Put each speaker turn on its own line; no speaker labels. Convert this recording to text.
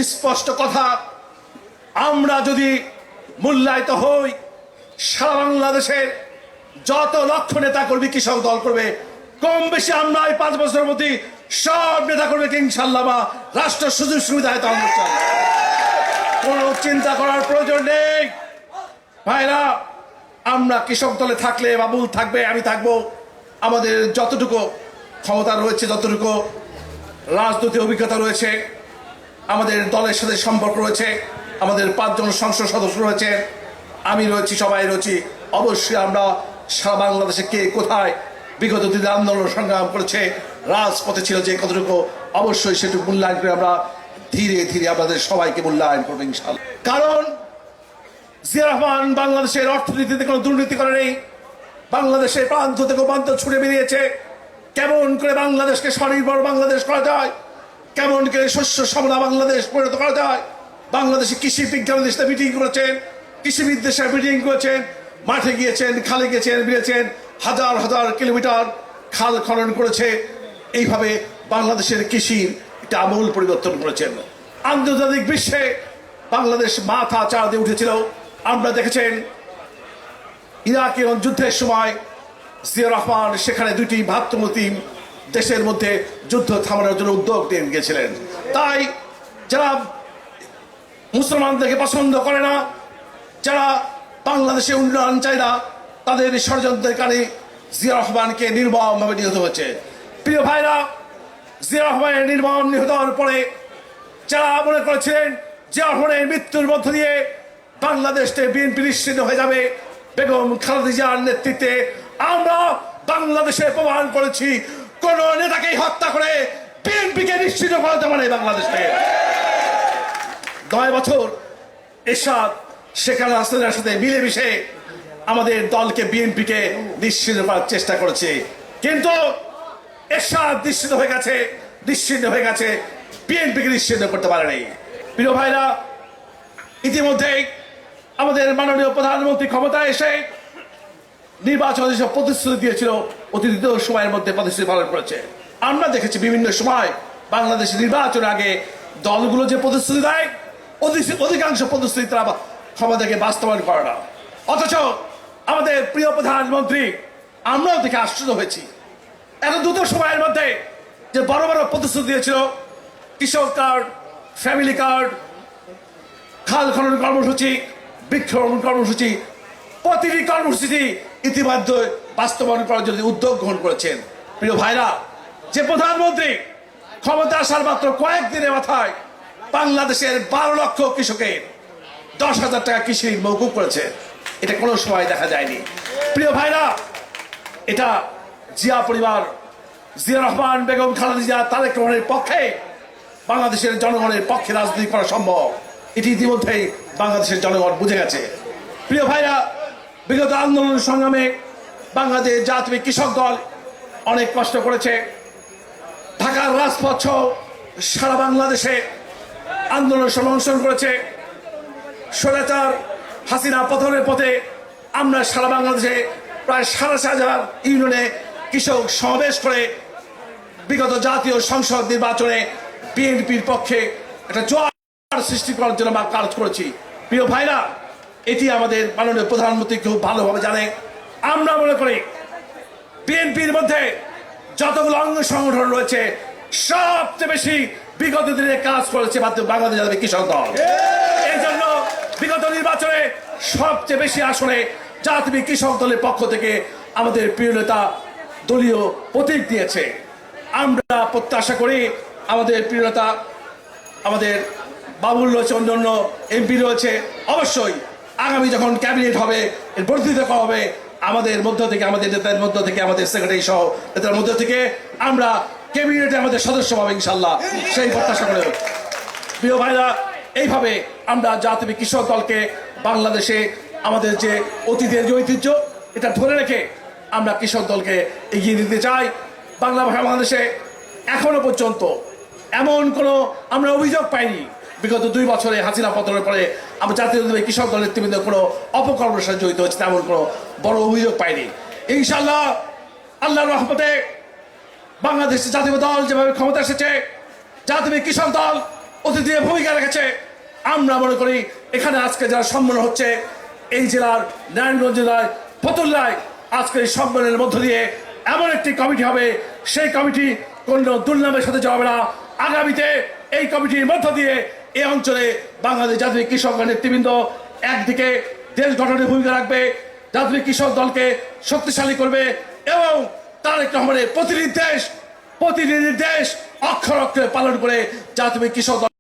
স্পষ্ট কথা, আমরা যদি মূল্যায়িত হই, সারা বাংলাদেশের যত লক্ষ নেতা কর্মী কৃষক দল করবে, কম বেশি আমরা এই 5 বছরের মধ্যে সব নেতা করবে ইনশাল্লাহ বা রাষ্ট্র সুযোগ সুবিধা কোন চিন্তা করার প্রয়োজন নেই। ভাইরা, আমরা কৃষক দলে থাকলে বাবুল থাকবে, আমি থাকবো, আমাদের যতটুকু ক্ষমতা রয়েছে, যতটুকু রাজনৈতিক অভিজ্ঞতা রয়েছে, আমাদের দলের সাথে সম্পর্ক রয়েছে, আমাদের 5 জন সংসদ সদস্য রয়েছে, আমি রয়েছি, সবাই রয়েছি। অবশ্যই আমরা সারা বাংলাদেশে কে কোথায় বিগত দিনে আন্দোলন সংগ্রাম করেছে, রাজপথে ছিল যে কতটুকু, অবশ্যই সেটুকু মূল্যায়ন করে আমরা ধীরে ধীরে আমাদের সবাইকে মূল্যায়ন করবো ইনশাআল্লাহ। কারণ জিয়া রহমান বাংলাদেশের অর্থনীতিতে কোনো দুর্নীতি করে নেই। বাংলাদেশের প্রান্ত থেকে প্রান্ত ছুটে বেরিয়েছে কেমন করে বাংলাদেশকে স্বনির্ভর বাংলাদেশ করা যায়, কেমন করে শস্য শ্যামলা বাংলাদেশ পরিণত করা যায়। বাংলাদেশে কৃষি বিজ্ঞানীদের সাথে মিটিং করেছেন, কৃষিবিদদের সাথে মিটিং করেছেন, মাঠে গিয়েছেন, খালে গিয়েছেন, বেরিয়েছেন, হাজার হাজার কিলোমিটার খাল খনন করেছে। এইভাবে বাংলাদেশের কৃষির একটা আমূল পরিবর্তন করেছেন। আন্তর্জাতিক বিশ্বে বাংলাদেশ মাথা চাড়া দিয়ে উঠেছিল। আমরা দেখেছেন ইরাক এবং যুদ্ধের সময় জিয়া রহমান সেখানে 2টি ভাতৃমূর্তি দেশের মধ্যে যুদ্ধ থামানোর জন্য উদ্যোগ নিয়ে গিয়েছিলেন। তাই যারা মুসলমানদেরকে পছন্দ করে না, যারা বাংলাদেশে উন্নয়ন চায় না, তাদের ষড়যন্ত্রের কারণে জিয়া রহমানকে নির্মমভাবে নিহত হয়েছে। প্রিয় ভাইরা, জিয়া রহমানের নির্মম নিহত হওয়ার পরে যারা মনে করেছিলেন জিয়া রহমানের মৃত্যুর মধ্য দিয়ে বাংলাদেশে বিএনপি নিশ্চিত হয়ে যাবে, বেগম খালেদা জিয়ার নেতৃত্বে আমরা বাংলাদেশে প্রমাণ করেছি কোন নেতাকে হত্যা করে বিএনপিকে নিশ্চিত করাতে পারে। বাংলাদেশে 9 বছর এরশাদ শেখ হাসিনার সাথে মিলেমিশে আমাদের দলকে, বিএনপিকে নিশ্চিত করার চেষ্টা করেছে, কিন্তু এরশাদ নিশ্চিত হয়ে গেছে, বিএনপিকে নিশ্চিত করতে পারেনি। প্রিয় ভাইরা, ইতিমধ্যেই আমাদের মাননীয় প্রধানমন্ত্রী ক্ষমতায় এসে নির্বাচন যেসব প্রতিশ্রুতি দিয়েছিল অতি দ্রুত সময়ের মধ্যে প্রতিশ্রুতি পালন করেছে। আমরা দেখেছি বিভিন্ন সময় বাংলাদেশের নির্বাচনের আগে দলগুলো যে প্রতিশ্রুতি দেয়, অধিকাংশ প্রতিশ্রুতি তারা ক্ষমতাকে বাস্তবায়ন করে না। অথচ আমাদের প্রিয় প্রধানমন্ত্রী, আমরাও দেখে আশ্চর্য হয়েছি, এত দ্রুত সময়ের মধ্যে যে বড় বড় প্রতিশ্রুতি দিয়েছিল, কৃষক কার্ড, ফ্যামিলি কার্ড, খাল খনন কর্মসূচি, বৃক্ষরোপণ কর্মসূচি, প্রতিটি কর্মসূচি ইতিমধ্যে বাস্তবায়ন করার জন্য উদ্যোগ গ্রহণ করেছেন। প্রিয় ভাইরা, যে প্রধানমন্ত্রী ক্ষমতা আসার মাত্র কয়েকদিনের মাথায় বাংলাদেশের 12 লক্ষ কৃষকের 10,000 টাকা কৃষি ঋণ মওকুফ করেছে, এটা কোনো সময় দেখা যায়নি। প্রিয় ভাইরা, এটা জিয়া পরিবার, জিয়া রহমান, বেগম খালেদা জিয়া, তারেক রহমানের পক্ষে, বাংলাদেশের জনগণের পক্ষে রাজনীতি করা সম্ভব, এটি ইতিমধ্যেই বাংলাদেশের জনগণ বুঝে গেছে। প্রিয় ভাইরা, বিগত আন্দোলন সংগ্রামে বাংলাদেশ জাতীয় কৃষক দল অনেক কষ্ট করেছে। ঢাকার রাজপথ সারা বাংলাদেশে আন্দোলন অংশগ্রহণ করেছে। স্বৈরাচার হাসিনা পতনের পথে আমরা সারা বাংলাদেশে প্রায় 5,500 ইউনিয়নে কৃষক সমাবেশ করে বিগত জাতীয় সংসদ নির্বাচনে বিএনপির পক্ষে একটা জোয়ার সৃষ্টি করার জন্য আমরা কাজ করেছি। প্রিয় ভাইরা, এটি আমাদের মাননীয় প্রধানমন্ত্রী খুব ভালোভাবে জানে। আমরা মনে করি বিএনপির মধ্যে যতগুলো অঙ্গ সংগঠন রয়েছে, সবচেয়ে বেশি বিগত দিনে কাজ করেছে বাংলাদেশ জাতীয় কৃষক দল। এই জন্য বিগত নির্বাচনে সবচেয়ে বেশি আসনে জাতীয় কৃষক দলের পক্ষ থেকে আমাদের প্রিয় নেতা দলীয় প্রতীক দিয়েছে। আমরা প্রত্যাশা করি আমাদের প্রিয় নেতা, আমাদের বাবুল রয়েছে, অন্যান্য এমপি রয়েছে, অবশ্যই আগামী যখন ক্যাবিনেট হবে, এর বর্ধিত করা হবে, আমাদের মধ্য থেকে, আমাদের নেতাদের মধ্য থেকে, আমাদের সেক্রেটারি সহ নেতার মধ্য থেকে আমরা ক্যাবিনেটে আমাদের সদস্য পাবো ইনশাল্লাহ, সেই প্রত্যাশা করে। প্রিয় ভাইরা, এইভাবে আমরা জাতীয় কৃষক দলকে বাংলাদেশে আমাদের যে অতীতের যে ঐতিহ্য, এটা ধরে রেখে আমরা কৃষক দলকে এগিয়ে নিতে চাই। বাংলাদেশে এখনো পর্যন্ত এমন কোনো আমরা অভিযোগ পাইনি বিগত 2 বছরে হাসিনা পতনের পরে আমরা জাতীয় কৃষক দলের নেতৃবৃন্দ কোনো অপকর্মের সাথে জড়িত হচ্ছে তেমন কোনো বড় অভিযোগ পাইনি। ইনশাল্লাহ আল্লাহর রহমতে বাংলাদেশ জাতীয় দল যেভাবে ক্ষমতা এসেছে, জাতীয় কৃষক দল অতিথির ভূমিকা রেখেছে। আমরা মনে করি এখানে আজকে যারা সম্মেলন হচ্ছে এই জেলার নারায়ণগঞ্জ জেলায় ফতুল্লায় আজকের এই সম্মেলনের মধ্য দিয়ে এমন একটি কমিটি হবে, সেই কমিটি কোনো দুর্নামের সাথে যাবে না। আগামীতে এই কমিটির মধ্য দিয়ে এই অঞ্চলে বাংলাদেশ জাতীয় কৃষক নেতৃবৃন্দ একদিকে দেশ গঠনের ভূমিকা রাখবে, জাতীয় কৃষক দলকে শক্তিশালী করবে এবং তারেক রহমানের প্রতিটি নির্দেশ অক্ষর অক্ষরে পালন করে জাতীয় কৃষক দল